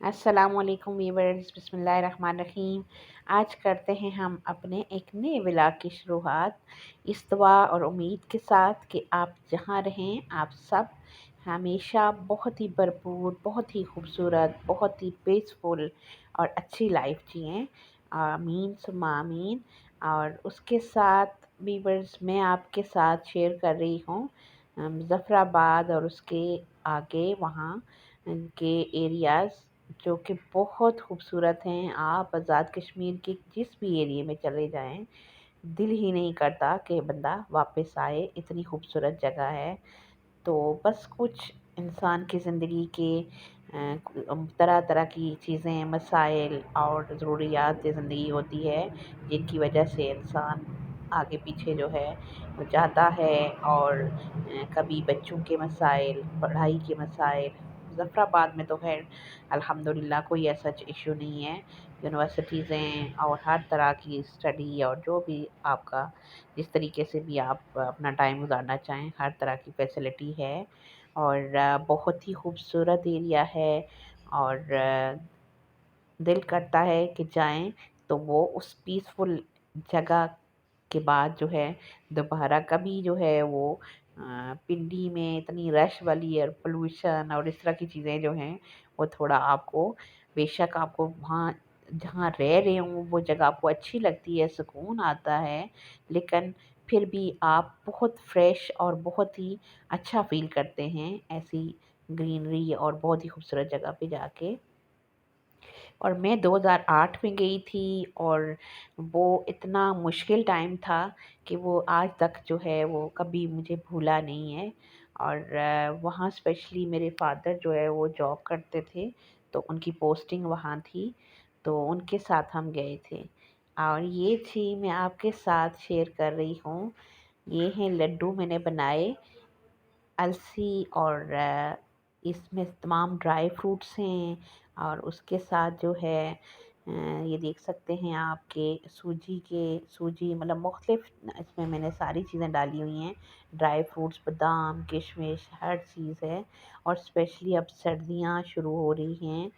अस्सलामुअलैकुम वीवर्स, बिस्मिल्लाहिर्रहमानिर्रहीम। आज करते हैं हम अपने एक नए व्लॉग की शुरुआत इस दुआ और उम्मीद के साथ कि आप जहाँ रहें आप सब हमेशा बहुत ही भरपूर, बहुत ही खूबसूरत, बहुत ही पीसफुल और अच्छी लाइफ जिएँ। आमीन सुम्मा आमीन। और उसके साथ वीवर्स मैं आपके साथ शेयर कर रही हूँ मुज़फ़्फ़राबाद और उसके आगे वहाँ के एरियाज़ जो कि बहुत खूबसूरत हैं। आप आज़ाद कश्मीर के जिस भी एरिया में चले जाएं, दिल ही नहीं करता कि बंदा वापस आए, इतनी खूबसूरत जगह है। तो बस कुछ इंसान की ज़िंदगी के तरह तरह की चीज़ें, मसाइल और ज़रूरियात ज़िंदगी होती है, जिनकी वजह से इंसान आगे पीछे जो है वो जाता है। और कभी बच्चों के मसाइल, पढ़ाई के मसाइल। मुज़फ़्फ़राबाद में तो खैर अल्हम्दुलिल्लाह कोई ऐसा इशू नहीं है। यूनिवर्सिटीज़ हैं और हर तरह की स्टडी और जो भी आपका जिस तरीके से भी आप अपना टाइम गुज़ारना चाहें, हर तरह की फैसिलिटी है। और बहुत ही खूबसूरत एरिया है। और दिल करता है कि जाएं तो वो उस पीसफुल जगह के बाद जो है दोबारा कभी जो है वो पिंडी में इतनी रश वाली एयर पोल्यूशन और इस तरह की चीज़ें जो हैं वो थोड़ा आपको, बेशक आपको वहाँ जहाँ रह रहे हों वो जगह आपको अच्छी लगती है, सुकून आता है, लेकिन फिर भी आप बहुत फ्रेश और बहुत ही अच्छा फ़ील करते हैं ऐसी ग्रीनरी और बहुत ही खूबसूरत जगह पे जाके। और मैं 2008 में गई थी और वो इतना मुश्किल टाइम था कि वो आज तक जो है वो कभी मुझे भूला नहीं है। और वहाँ स्पेशली मेरे फादर जो है वो जॉब करते थे, तो उनकी पोस्टिंग वहाँ थी, तो उनके साथ हम गए थे। और ये थी मैं आपके साथ शेयर कर रही हूँ। ये हैं लड्डू मैंने बनाए, अलसी और इसमें तमाम ड्राई फ्रूट्स हैं। और उसके साथ जो है ये देख सकते हैं आपके सूजी मतलब मुख्तलिफ इसमें मैंने सारी चीज़ें डाली हुई हैं। ड्राई फ्रूट्स, बादाम, किशमिश, हर चीज़ है। और स्पेशली अब सर्दियाँ शुरू हो रही हैं,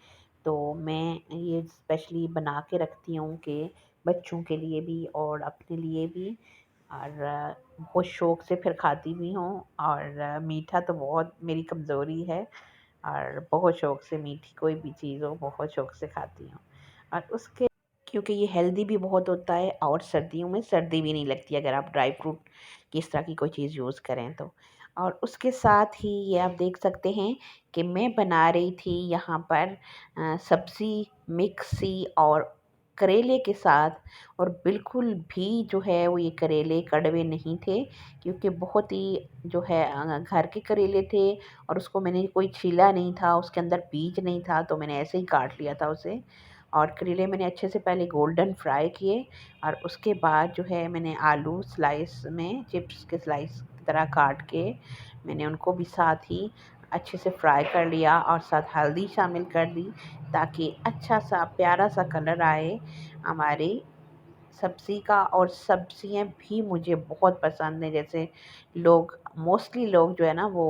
तो मैं ये स्पेशली बना के रखती हूँ कि बच्चों के लिए भी और अपने लिए भी। और बहुत शौक़ से फिर खाती भी हूँ। और मीठा तो बहुत मेरी कमज़ोरी है, और बहुत शौक़ से मीठी कोई भी चीज़ हो बहुत शौक़ से खाती हूँ। और उसके क्योंकि ये हेल्दी भी बहुत होता है और सर्दियों में सर्दी भी नहीं लगती अगर आप ड्राई फ्रूट की इस तरह की कोई चीज़ यूज़ करें तो। और उसके साथ ही ये आप देख सकते हैं कि मैं बना रही थी यहाँ पर सब्ज़ी मिक्स सी और करेले के साथ। और बिल्कुल भी जो है वो ये करेले कड़वे नहीं थे, क्योंकि बहुत ही जो है घर के करेले थे। और उसको मैंने कोई छीला नहीं था, उसके अंदर बीज नहीं था, तो मैंने ऐसे ही काट लिया था उसे। और करेले मैंने अच्छे से पहले गोल्डन फ्राई किए, और उसके बाद जो है मैंने आलू स्लाइस में चिप्स के स्लाइस की तरह काट के मैंने उनको भी साथ ही अच्छे से फ्राई कर लिया और साथ हल्दी शामिल कर दी, ताकि अच्छा सा प्यारा सा कलर आए हमारी सब्ज़ी का। और सब्ज़ियाँ भी मुझे बहुत पसंद हैं। जैसे लोग मोस्टली लोग जो है ना वो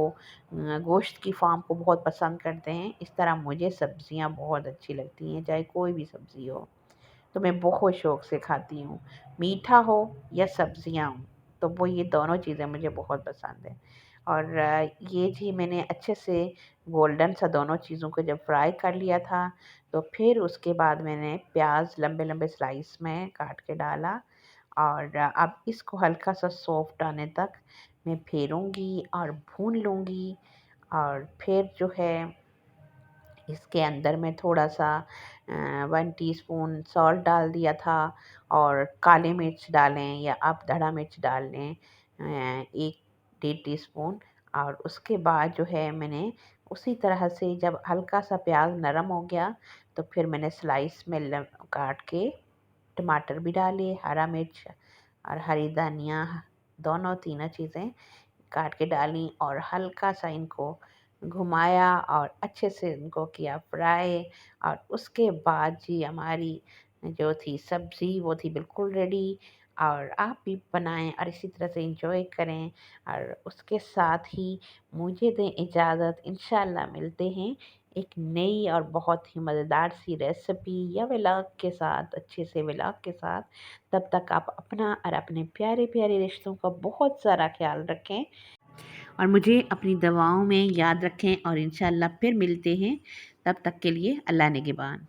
गोश्त की फ़ार्म को बहुत पसंद करते हैं, इस तरह मुझे सब्ज़ियाँ बहुत अच्छी लगती हैं, चाहे कोई भी सब्ज़ी हो। तो मैं बहुत शौक़ से खाती हूँ, मीठा हो या सब्ज़ियाँ हों, तो वो ये दोनों चीज़ें मुझे बहुत पसंद हैं। और ये जी मैंने अच्छे से गोल्डन सा दोनों चीज़ों को जब फ्राई कर लिया था, तो फिर उसके बाद मैंने प्याज लंबे-लंबे स्लाइस में काट के डाला। और अब इसको हल्का सा सॉफ्ट आने तक मैं फेरूँगी और भून लूँगी। और फिर जो है इसके अंदर मैं थोड़ा-सा 1 टीस्पून सॉल्ट डाल दिया था। और काली मिर्च डालें या आप धड़ा मिर्च डाल लें 1 डेढ़ टीस्पून। और उसके बाद जो है मैंने उसी तरह से जब हल्का-सा प्याज़ नरम हो गया, तो फिर मैंने स्लाइस में काट के टमाटर भी डाले, हरा मिर्च और हरी धनिया, दोनों तीनों चीज़ें काट के डाली और हल्का-सा इनको घुमाया और अच्छे से इनको किया फ्राई। और उसके बाद जी हमारी जो थी सब्ज़ी वो थी बिल्कुल रेडी। और आप भी बनाएँ और इसी तरह से एंजॉय करें। और उसके साथ ही मुझे दें इजाज़त, इंशाअल्लाह मिलते हैं एक नई और बहुत ही मज़ेदार सी रेसिपी या व्लॉग के साथ, अच्छे से व्लॉग के साथ। तब तक आप अपना और अपने प्यारे प्यारे रिश्तों का बहुत सारा ख्याल रखें और मुझे अपनी दवाओं में याद रखें और इंशाल्लाह फिर मिलते हैं। तब तक के लिए अल्लाह निगहबान।